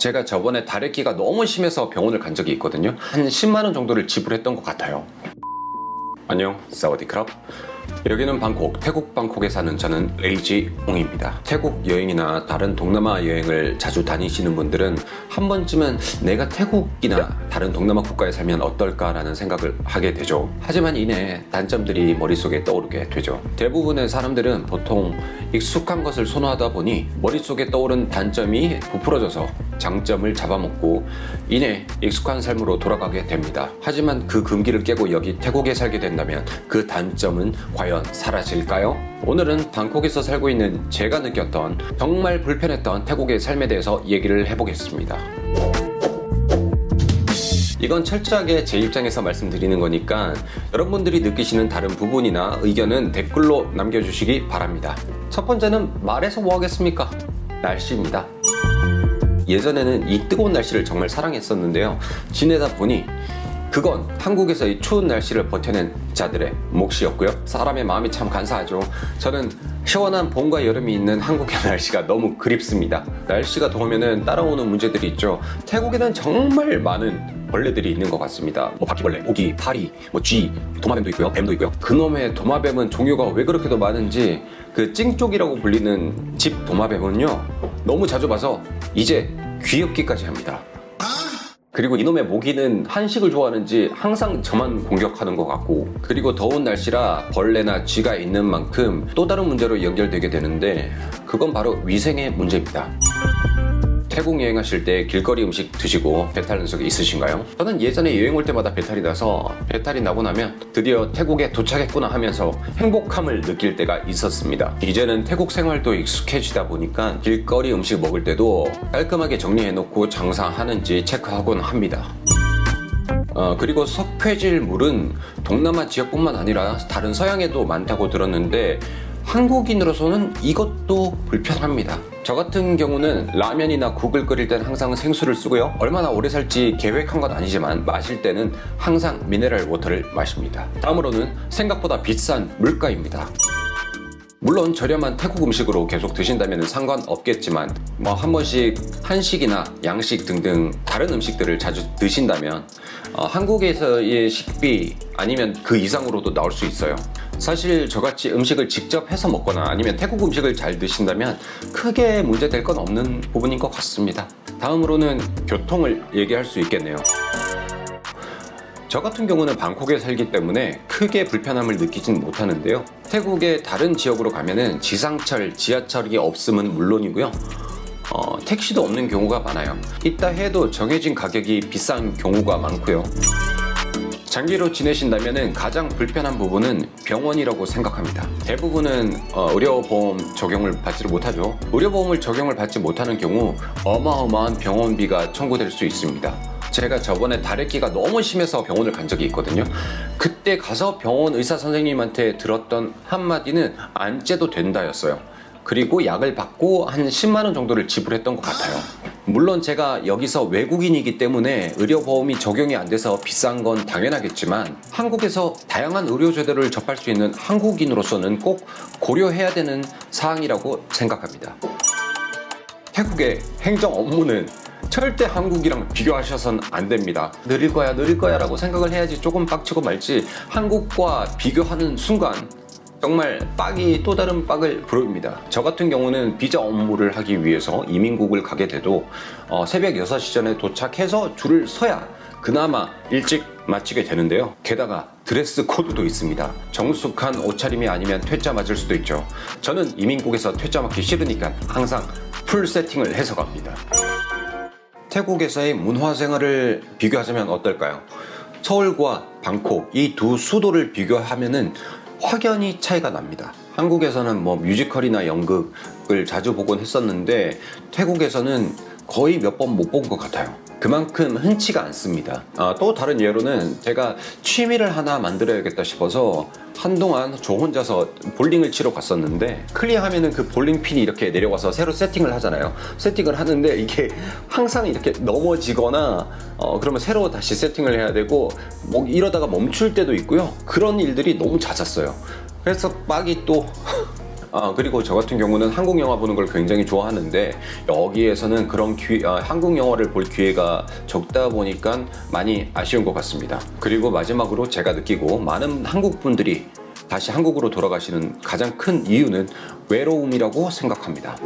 제가 저번에 다래끼가 너무 심해서 병원을 간 적이 있거든요. 한 10만 원 정도를 지불했던 것 같아요. 안녕, 사와디크랍. 여기는 방콕, 태국 방콕에 사는 저는 레이지 옹입니다. 태국 여행이나 다른 동남아 여행을 자주 다니시는 분들은 한 번쯤은 내가 태국이나 다른 동남아 국가에 살면 어떨까라는 생각을 하게 되죠. 하지만 이내 단점들이 머릿속에 떠오르게 되죠. 대부분의 사람들은 보통 익숙한 것을 선호하다 보니 머릿속에 떠오른 단점이 부풀어져서 장점을 잡아먹고 이내 익숙한 삶으로 돌아가게 됩니다. 하지만 그 금기를 깨고 여기 태국에 살게 된다면 그 단점은 과연 사라질까요? 오늘은 방콕에서 살고 있는 제가 느꼈던 정말 불편했던 태국의 삶에 대해서 얘기를 해보겠습니다. 이건 철저하게 제 입장에서 말씀드리는 거니까 여러분들이 느끼시는 다른 부분이나 의견은 댓글로 남겨주시기 바랍니다. 첫 번째는 말해서 뭐 하겠습니까? 날씨입니다. 예전에는 이 뜨거운 날씨를 정말 사랑했었는데요. 지내다 보니 그건 한국에서 이 추운 날씨를 버텨낸 자들의 몫이었고요. 사람의 마음이 참 간사하죠. 저는 시원한 봄과 여름이 있는 한국의 날씨가 너무 그립습니다. 날씨가 더우면 따라오는 문제들이 있죠. 태국에는 정말 많은 벌레들이 있는 것 같습니다. 바퀴벌레, 모기, 파리, 쥐, 도마뱀도 있고요. 뱀도 있고요. 그놈의 도마뱀은 종류가 왜 그렇게도 많은지 그 찡쪽이라고 불리는 집 도마뱀은요, 너무 자주 봐서 이제 귀엽기까지 합니다. 그리고 이놈의 모기는 한식을 좋아하는지 항상 저만 공격하는 것 같고, 그리고 더운 날씨라 벌레나 쥐가 있는 만큼 또 다른 문제로 연결되게 되는데 그건 바로 위생의 문제입니다. 태국 여행하실 때 길거리 음식 드시고 배탈 난 적이 있으신가요? 저는 예전에 여행 올 때마다 배탈이 나서 배탈이 나고 나면 드디어 태국에 도착했구나 하면서 행복함을 느낄 때가 있었습니다. 이제는 태국 생활도 익숙해지다 보니까 길거리 음식 먹을 때도 깔끔하게 정리해놓고 장사하는지 체크하곤 합니다. 그리고 석회질 물은 동남아 지역뿐만 아니라 다른 서양에도 많다고 들었는데 한국인으로서는 이것도 불편합니다. 저 같은 경우는 라면이나 국을 끓일 땐 항상 생수를 쓰고요. 얼마나 오래 살지 계획한 건 아니지만 마실 때는 항상 미네랄 워터를 마십니다. 다음으로는 생각보다 비싼 물가입니다. 물론 저렴한 태국 음식으로 계속 드신다면 상관없겠지만 한 번씩 한식이나 양식 등등 다른 음식들을 자주 드신다면 한국에서의 식비 아니면 그 이상으로도 나올 수 있어요. 사실 저같이 음식을 직접 해서 먹거나 아니면 태국 음식을 잘 드신다면 크게 문제될 건 없는 부분인 것 같습니다. 다음으로는 교통을 얘기할 수 있겠네요. 저 같은 경우는 방콕에 살기 때문에 크게 불편함을 느끼진 못하는데요. 태국의 다른 지역으로 가면은 지상철, 지하철이 없음은 물론이고요. 택시도 없는 경우가 많아요. 있다 해도 정해진 가격이 비싼 경우가 많고요. 장기로 지내신다면 가장 불편한 부분은 병원이라고 생각합니다. 대부분은 의료보험 적용을 받지를 못하죠. 의료보험을 적용을 받지 못하는 경우 어마어마한 병원비가 청구될 수 있습니다. 제가 저번에 다래끼가 너무 심해서 병원을 간 적이 있거든요. 그때 가서 병원 의사 선생님한테 들었던 한마디는 안 째도 된다였어요. 그리고 약을 받고 한 10만 원 정도를 지불했던 것 같아요. 물론 제가 여기서 외국인이기 때문에 의료보험이 적용이 안 돼서 비싼 건 당연하겠지만 한국에서 다양한 의료제도를 접할 수 있는 한국인으로서는 꼭 고려해야 되는 사항이라고 생각합니다. 태국의 행정 업무는 절대 한국이랑 비교하셔선 안 됩니다. 느릴 거야 라고 생각을 해야지 조금 빡치고 말지 한국과 비교하는 순간 정말 빡이 또 다른 빡을 부릅니다. 저 같은 경우는 비자 업무를 하기 위해서 이민국을 가게 돼도 새벽 6시 전에 도착해서 줄을 서야 그나마 일찍 마치게 되는데요. 게다가 드레스 코드도 있습니다. 정숙한 옷차림이 아니면 퇴짜 맞을 수도 있죠. 저는 이민국에서 퇴짜 맞기 싫으니까 항상 풀 세팅을 해서 갑니다. 태국에서의 문화 생활을 비교하자면 어떨까요? 서울과 방콕 이 두 수도를 비교하면은 확연히 차이가 납니다. 한국에서는 뮤지컬이나 연극을 자주 보곤 했었는데 태국에서는 거의 몇 번 못 본 것 같아요. 그만큼 흔치가 않습니다. 또 다른 예로는 제가 취미를 하나 만들어야겠다 싶어서 한동안 저 혼자서 볼링을 치러 갔었는데 클리어하면은 그 볼링핀이 이렇게 내려와서 새로 세팅을 하잖아요. 세팅을 하는데 이게 항상 이렇게 넘어지거나 그러면 새로 다시 세팅을 해야 되고 이러다가 멈출 때도 있고요. 그런 일들이 너무 잦았어요. 그래서 빡이 또 그리고 저 같은 경우는 한국 영화 보는 걸 굉장히 좋아하는데 여기에서는 그런 한국 영화를 볼 기회가 적다 보니까 많이 아쉬운 것 같습니다. 그리고 마지막으로 제가 느끼고 많은 한국 분들이 다시 한국으로 돌아가시는 가장 큰 이유는 외로움이라고 생각합니다.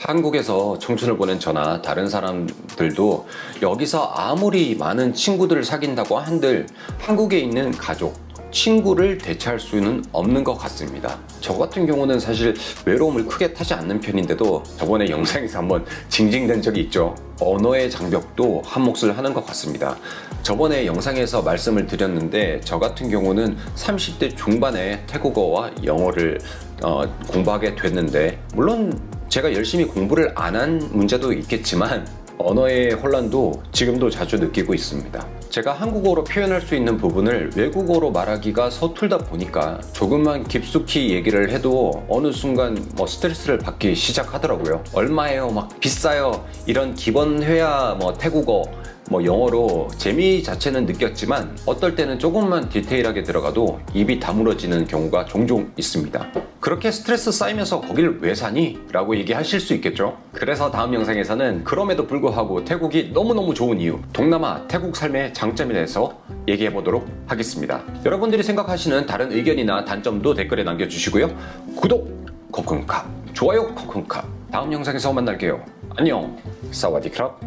한국에서 청춘을 보낸 저나 다른 사람들도 여기서 아무리 많은 친구들을 사귄다고 한들 한국에 있는 가족, 친구를 대체할 수는 없는 것 같습니다. 저 같은 경우는 사실 외로움을 크게 타지 않는 편인데도 저번에 영상에서 한번 징징댄 적이 있죠. 언어의 장벽도 한 몫을 하는 것 같습니다. 저번에 영상에서 말씀을 드렸는데 저 같은 경우는 30대 중반에 태국어와 영어를 공부하게 됐는데 물론 제가 열심히 공부를 안 한 문제도 있겠지만 언어의 혼란도 지금도 자주 느끼고 있습니다. 제가 한국어로 표현할 수 있는 부분을 외국어로 말하기가 서툴다 보니까 조금만 깊숙이 얘기를 해도 어느 순간 스트레스를 받기 시작하더라고요. 얼마예요? 막 비싸요? 이런 기본 회화 태국어 영어로 재미 자체는 느꼈지만 어떨 때는 조금만 디테일하게 들어가도 입이 다물어지는 경우가 종종 있습니다. 그렇게 스트레스 쌓이면서 거길 왜 사니? 라고 얘기하실 수 있겠죠. 그래서 다음 영상에서는 그럼에도 불구하고 태국이 너무너무 좋은 이유, 동남아 태국 삶의 장점에 대해서 얘기해 보도록 하겠습니다. 여러분들이 생각하시는 다른 의견이나 단점도 댓글에 남겨주시고요. 구독 코쿤캅, 좋아요 코쿤캅. 다음 영상에서 만날게요. 안녕, 사와디크랍,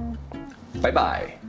바이바이.